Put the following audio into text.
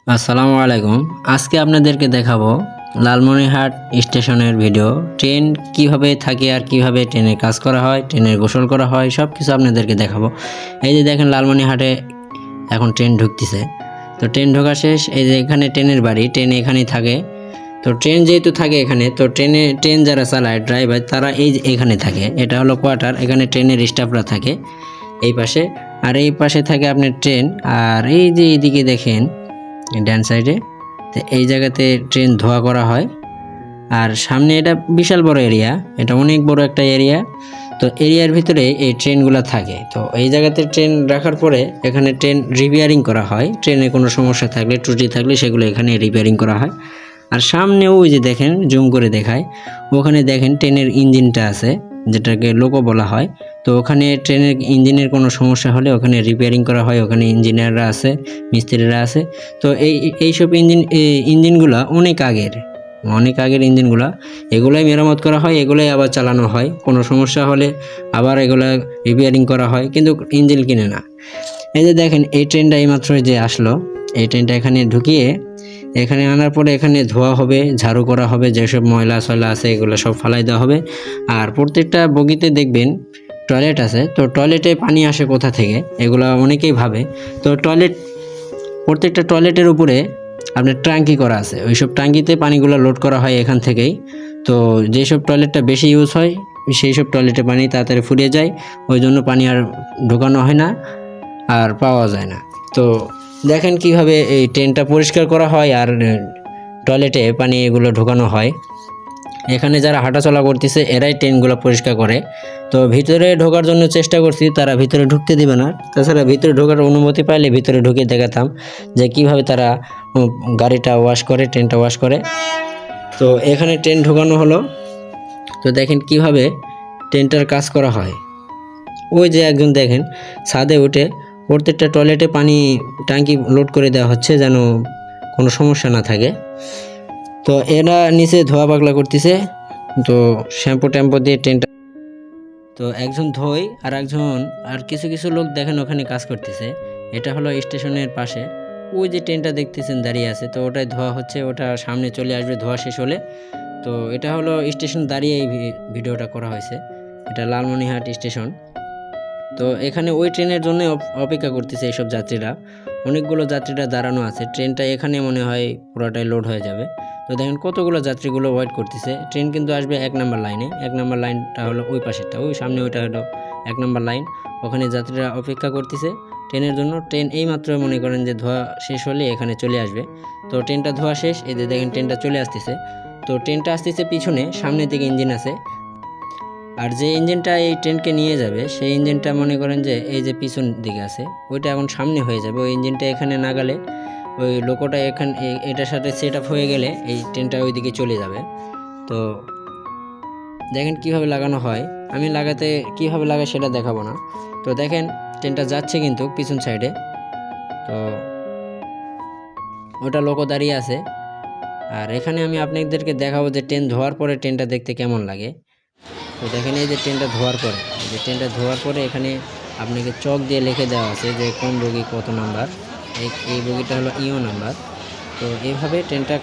আসসালামু আলাইকুম। আজকে আপনাদেরকে দেখাবো লালমনিরহাট স্টেশনের ভিডিও। ট্রেন কিভাবে থাকে আর কিভাবে ট্রেনের কাজ করা হয়, ট্রেনের গোসল করা হয়, সব কিছু আপনাদেরকে দেখাবো। এই যে দেখেন লালমনিরহাটে এখন ট্রেন ঢুকতেছে। তো ট্রেন ঢোকা শেষ, এই যে এখানে ট্রেনের বাড়ি, ট্রেন এখানেই থাকে। তো ট্রেন যেহেতু থাকে এখানে, তো ট্রেন যারা চালায় ড্রাইভার তারা এই যে এখানে থাকে। এটা হলো কোয়ার্টার, এখানে ট্রেনের স্টাফরা থাকে এই পাশে। আর এই পাশে থাকে আপনার ট্রেন। আর এই যে এইদিকে দেখেন ডান সাইডে, তো এই জায়গাতে ট্রেন ধোয়া করা হয়। আর সামনে এটা বিশাল বড় এরিয়া, এটা অনেক বড় একটা এরিয়া। তো এরিয়ার ভিতরে এই ট্রেনগুলো থাকে। তো এই জায়গাতে ট্রেন রাখার পরে এখানে ট্রেন রিপেয়ারিং করা হয়। ট্রেনে কোনো সমস্যা থাকলে, ত্রুটি থাকলে সেগুলো এখানে রিপেয়ারিং করা হয়। আর সামনে ওই যে দেখেন, জুম করে দেখায়, ওখানে দেখেন ট্রেনের ইঞ্জিনটা আছে, যেটাকে লোকো বলা হয়। তো ওখানে ট্রেনের ইঞ্জিনের কোনো সমস্যা হলে ওখানে রিপেয়ারিং করা হয়। ওখানে ইঞ্জিনিয়াররা আছে, মিস্ত্রিরা আছে। তো এইসব ইঞ্জিনগুলা অনেক আগের ইঞ্জিনগুলা, এগুলাই মেরামত করা হয়, এগুলাই আবার চালানো হয়। কোনো সমস্যা হলে আবার এগুলা রিপেয়ারিং করা হয়, কিন্তু ইঞ্জিন কিনে না। এই যে দেখেন এই ট্রেনটা এইমাত্র যে আসলো, এই ট্রেনটা এখানে ঢুকিয়ে এখানে আনার পরে এখানে ধোয়া হবে, ঝাড়ু করা হবে, যেসব ময়লা সয়লা আছে এগুলো সব ফালাই দেওয়া হবে। আর প্রত্যেকটা বগিতে দেখবেন টয়লেট আছে। তো টয়লেটে পানি আসে কোথা থেকে, এগুলো অনেকেই ভাবে। তো প্রত্যেকটা টয়লেটের উপরে আপনার ট্যাঙ্কি করা আছে, ওইসব ট্যাঙ্কিতে পানিগুলো লোড করা হয় এখান থেকেই। তো যেসব টয়লেটটা বেশি ইউজ হয় সেই সব টয়লেটে পানি তাড়াতাড়ি ফুরিয়ে যায়, ওই জন্য পানি আর ঢোকানো হয় না, আর পাওয়া যায় না। তো দেখেন কিভাবে এই ট্রেনটা পরিষ্কার করা হয় আর টয়লেটে পানি এগুলো ঢোকানো হয়। এখানে যারা হাঁটাচলা করতেছে এরাই ট্রেনগুলো পরিষ্কার করে। তো ভিতরে ঢোকার জন্য চেষ্টা করছি, তারা ভিতরে ঢুকতে দিবে না। তাছাড়া ভিতরে ঢোকার অনুমতি পাইলে ভিতরে ঢুকে দেখাতাম যে কিভাবে তারা গাড়িটা ওয়াশ করে, ট্রেনটা ওয়াশ করে। তো এখানে ট্রেন ঢোকানো হলো। তো দেখেন কিভাবে ট্রেনটার কাজ করা হয়। ওই যে একজন দেখেন ছাদে উঠে প্রত্যেকটা টয়লেটে পানি ট্যাঙ্কি লোড করে দেওয়া হচ্ছে, যেন কোনো সমস্যা না থাকে। তো এরা নিচে ধোয়া পাগলা করতেছে, তো শ্যাম্পু ট্যাম্পু দিয়ে ট্রেনটা। তো একজন ধোয় আর কিছু কিছু লোক দেখেন ওখানে কাজ করতেছে। এটা হলো স্টেশনের পাশে, ওই যে ট্রেনটা দেখতেছেন দাঁড়িয়ে আছে, তো ওটাই ধোয়া হচ্ছে, ওটা সামনে চলে আসবে ধোয়া শেষ হলে। তো এটা হলো স্টেশন দাঁড়িয়ে এই ভিডিওটা করা হয়েছে। এটা লালমনিরহাট স্টেশন। তো এখানে ওই ট্রেনের জন্য অপেক্ষা করতেছে এইসব যাত্রীরা। অনেকগুলো যাত্রীরা দাঁড়ানো আছে, ট্রেনটা এখানে মনে হয় পুরোটাই লোড হয়ে যাবে। তো দেখেন কতগুলো যাত্রীগুলো ওয়েট করতেছে। ট্রেন কিন্তু আসবে 1 নম্বর লাইনে। 1 নম্বর লাইনটা হলো ওই পাশেরটা, ওই সামনে ওইটা হলো 1 নম্বর লাইন। ওখানে যাত্রীরা অপেক্ষা করতেছে ট্রেনের জন্য। ট্রেন এইমাত্র মনে করেন যে ধোয়া শেষ হলে এখানে চলে আসবে। তো ট্রেনটা ধোয়া শেষ, এই যে দেখেন ট্রেনটা চলে আসতেছে। তো ট্রেনটা আসতেছে পিছনে, সামনের দিকে ইঞ্জিন আছে। আর যে ইঞ্জিনটা এই ট্রেনকে নিয়ে যাবে সেই ইঞ্জিনটা মনে করেন যে এই যে পিছন দিকে আছে, ওইটা এখন সামনে হয়ে যাবে। ওই ইঞ্জিনটা এখানে না গেলে, ওই লোকোটা এটার সাথে সেট আপ হয়ে গেলে এই ট্রেনটা ওই দিকে চলে যাবে। তো দেখেন কিভাবে লাগানো হয়। আমি কিভাবে লাগাই সেটা দেখাবো না। তো দেখেন ট্রেনটা যাচ্ছে কিন্তু পিছন সাইডে। তো ওটা লোকো দাঁড়িয়ে আছে। আর এখানে আমি আপনাদেরকে দেখাবো যে ট্রেন ধোয়ার পরে ট্রেনটা দেখতে কেমন লাগে। তো দেখেন এই যে ট্রেনটা ধোয়ার পরে এখানে আপনাকে চক দিয়ে লিখে দেওয়া আছে যে কোন বগি কত নাম্বার। এই বগিটা হলো ইও নাম্বার। তো এইভাবে ট্রেনটা